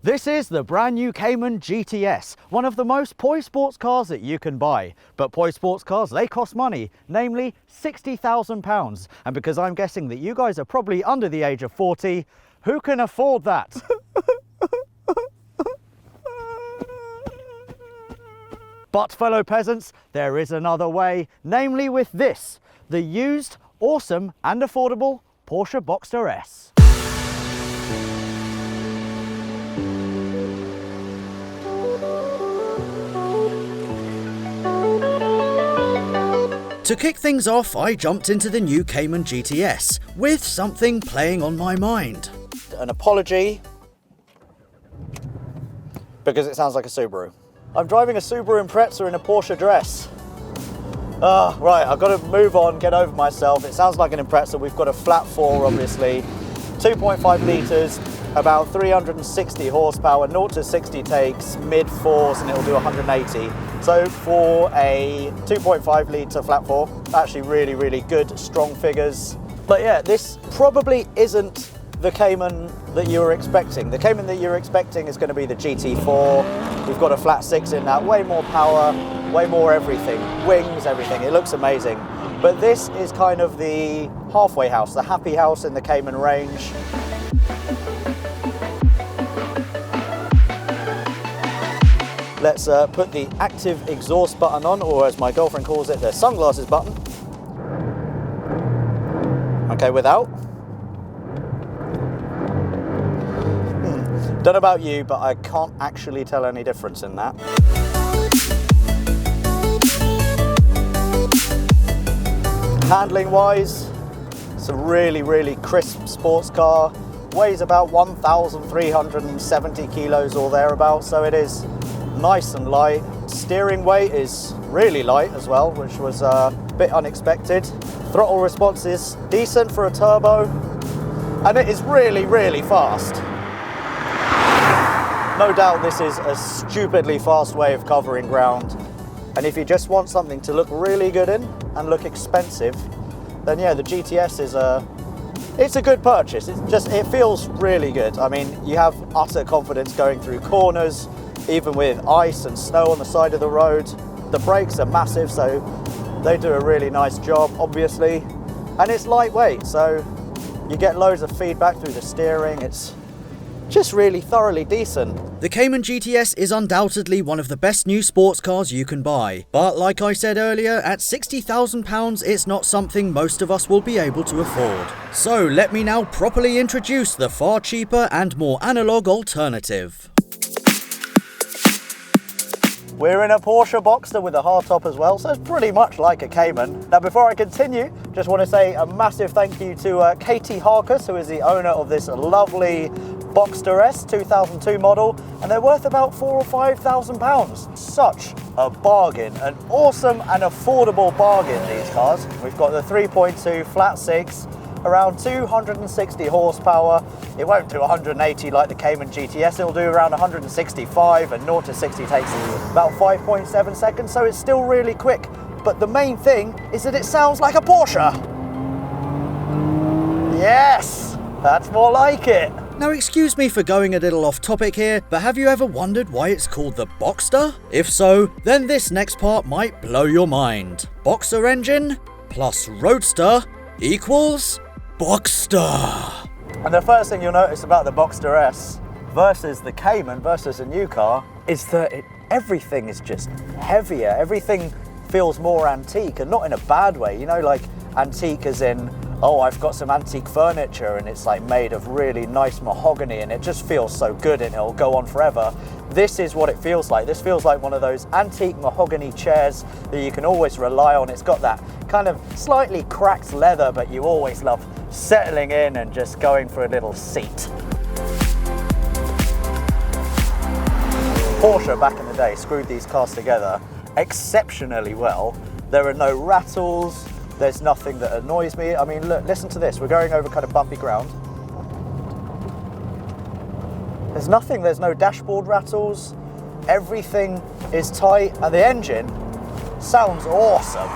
This is the brand new Cayman GTS, one of the most poised sports cars that you can buy. But poised sports cars, they cost money, namely £60,000. And because I'm guessing that you guys are probably under the age of 40, who can afford that? But fellow peasants, there is another way, namely with this, the used, awesome and affordable Porsche Boxster S. To kick things off, I jumped into the new Cayman GTS with something playing on my mind. An apology, because it sounds like a Subaru. I'm driving a Subaru Impreza in a Porsche dress. Right, I've got to move on, get over myself. It sounds like an Impreza. We've got a flat 4, obviously, 2.5 litres, about 360 horsepower, 0 to 60 takes, mid 4s, and it'll do 180. So for a 2.5 litre flat 4, actually really good, strong figures. But yeah, this probably isn't the Cayman that you were expecting. The Cayman that you're expecting is going to be the GT4. We've got a flat 6 in that, way more power, way more everything, wings, everything. It looks amazing. But this is kind of the halfway house, the happy house in the Cayman range. Let's put the active exhaust button on, or as my girlfriend calls it, the sunglasses button. Okay, without. Don't know about you, but I can't actually tell any difference in that. Handling wise, it's a really crisp sports car. Weighs about 1,370 kilos or thereabouts, so it is nice and light. Steering weight is really light as well, which was a bit unexpected. Throttle response is decent for a turbo, and it is really fast. No doubt this is a stupidly fast way of covering ground, and if you just want something to look really good in and look expensive, then yeah, the GTS is it's a good purchase. It feels really good. I mean, you have utter confidence going through corners, even with ice and snow on the side of the road. The brakes are massive, so they do a really nice job, obviously. And it's lightweight, so you get loads of feedback through the steering. It's just really thoroughly decent. The Cayman GTS is undoubtedly one of the best new sports cars you can buy. But like I said earlier, at £60,000, it's not something most of us will be able to afford. So let me now properly introduce the far cheaper and more analog alternative. We're in a Porsche Boxster with a hardtop as well, so it's pretty much like a Cayman. Now before I continue, just want to say a massive thank you to Katie Harcus, who is the owner of this lovely Boxster S 2002 model, and they're worth about £4,000 or £5,000. Such a bargain, an awesome and affordable bargain, these cars. We've got the 3.2 flat 6, around 260 horsepower. It won't do 180 like the Cayman GTS, it'll do around 165, and 0 to 60 takes about 5.7 seconds, so it's still really quick. But the main thing is that it sounds like a Porsche. Yes, that's more like it. Now excuse me for going a little off topic here, but have you ever wondered why it's called the Boxster? If so, then this next part might blow your mind. Boxer engine plus roadster equals Boxster. And the first thing you'll notice about the Boxster S versus the Cayman, versus a new car, is that everything is just heavier. Everything feels more antique, and not in a bad way, you know, like antique as in, oh, I've got some antique furniture and it's like made of really nice mahogany and it just feels so good and it'll go on forever. This is what it feels like. This feels like one of those antique mahogany chairs that you can always rely on. It's got that kind of slightly cracked leather, but you always love settling in and just going for a little seat. Porsche back in the day screwed these cars together exceptionally well. There are no rattles, there's nothing that annoys me. I mean, look, listen to this. We're going over kind of bumpy ground. There's nothing, there's no dashboard rattles. Everything is tight, and the engine sounds awesome.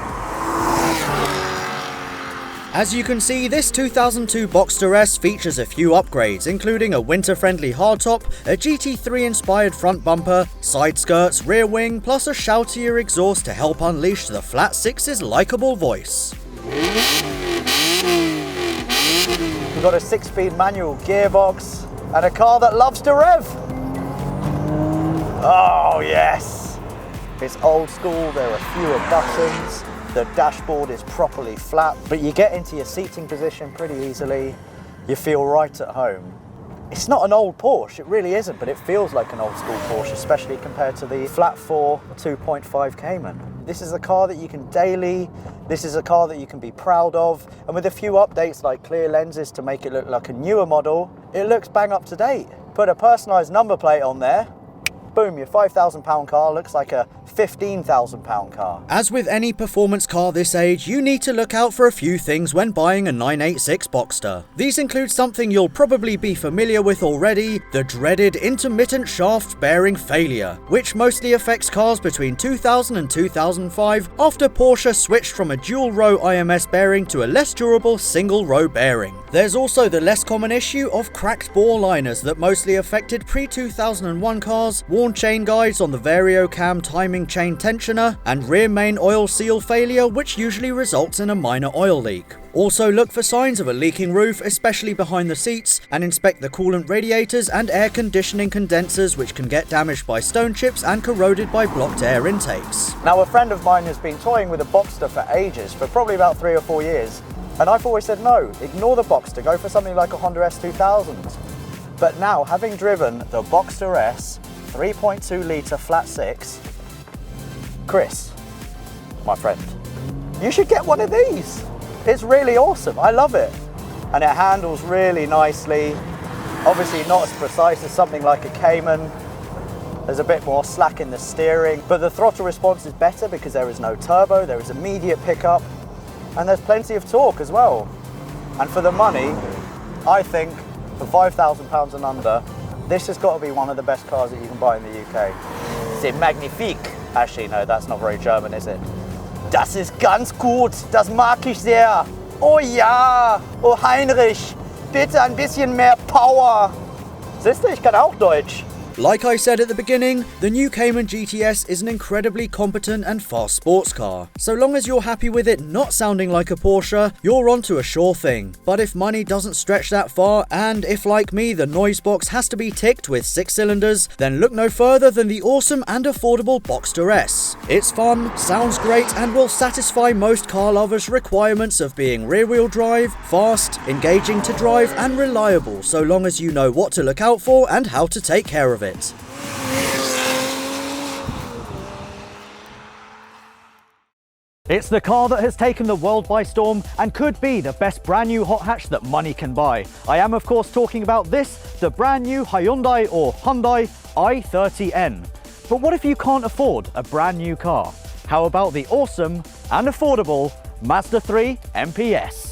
As you can see, this 2002 Boxster S features a few upgrades, including a winter-friendly hardtop, a GT3-inspired front bumper, side skirts, rear wing, plus a shoutier exhaust to help unleash the Flat 6's likeable voice. We've got a 6-speed manual gearbox and a car that loves to rev. Oh yes! It's old school, there are fewer buttons, the dashboard is properly flat, but you get into your seating position pretty easily. You feel right at home. It's not an old Porsche, it really isn't, but it feels like an old school Porsche, especially compared to the flat 4 2.5 Cayman. This is a car that you can daily, this is a car that you can be proud of, and with a few updates like clear lenses to make it look like a newer model, it looks bang up to date. Put a personalised number plate on there, boom, your £5,000 car looks like a £15,000 car. As with any performance car this age, you need to look out for a few things when buying a 986 Boxster. These include something you'll probably be familiar with already, the dreaded intermittent shaft bearing failure, which mostly affects cars between 2000 and 2005 after Porsche switched from a dual-row IMS bearing to a less durable single-row bearing. There's also the less common issue of cracked bore liners that mostly affected pre-2001 cars, worn chain guides on the variocam timing chain tensioner, and rear main oil seal failure, which usually results in a minor oil leak. Also look for signs of a leaking roof, especially behind the seats, and inspect the coolant radiators and air conditioning condensers, which can get damaged by stone chips and corroded by blocked air intakes. Now, a friend of mine has been toying with a Boxster for ages, for probably about 3 or 4 years, and I've always said no, ignore the Boxster, go for something like a Honda S2000. But now, having driven the Boxster S 3.2 litre flat 6, Chris, my friend, you should get one of these. It's really awesome, I love it. And it handles really nicely. Obviously not as precise as something like a Cayman. There's a bit more slack in the steering, but the throttle response is better because there is no turbo, there is immediate pickup, and there's plenty of torque as well. And for the money, I think for £5,000 and under, this has got to be one of the best cars that you can buy in the UK. C'est magnifique. Actually, no, that's not very German, is it? Das ist ganz gut, das mag ich sehr. Oh ja, oh Heinrich, bitte ein bisschen mehr Power. Siehst du, ich kann auch Deutsch. Like I said at the beginning, the new Cayman GTS is an incredibly competent and fast sports car. So long as you're happy with it not sounding like a Porsche, you're onto a sure thing. But if money doesn't stretch that far, and if like me the noise box has to be ticked with 6 cylinders, then look no further than the awesome and affordable Boxster S. It's fun, sounds great, and will satisfy most car lovers' requirements of being rear-wheel drive, fast, engaging to drive, and reliable, so long as you know what to look out for and how to take care of it. It's the car that has taken the world by storm and could be the best brand new hot hatch that money can buy. I am of course talking about this, the brand new Hyundai or Hyundai i30N. But what if you can't afford a brand new car? How about the awesome and affordable Mazda 3 MPS?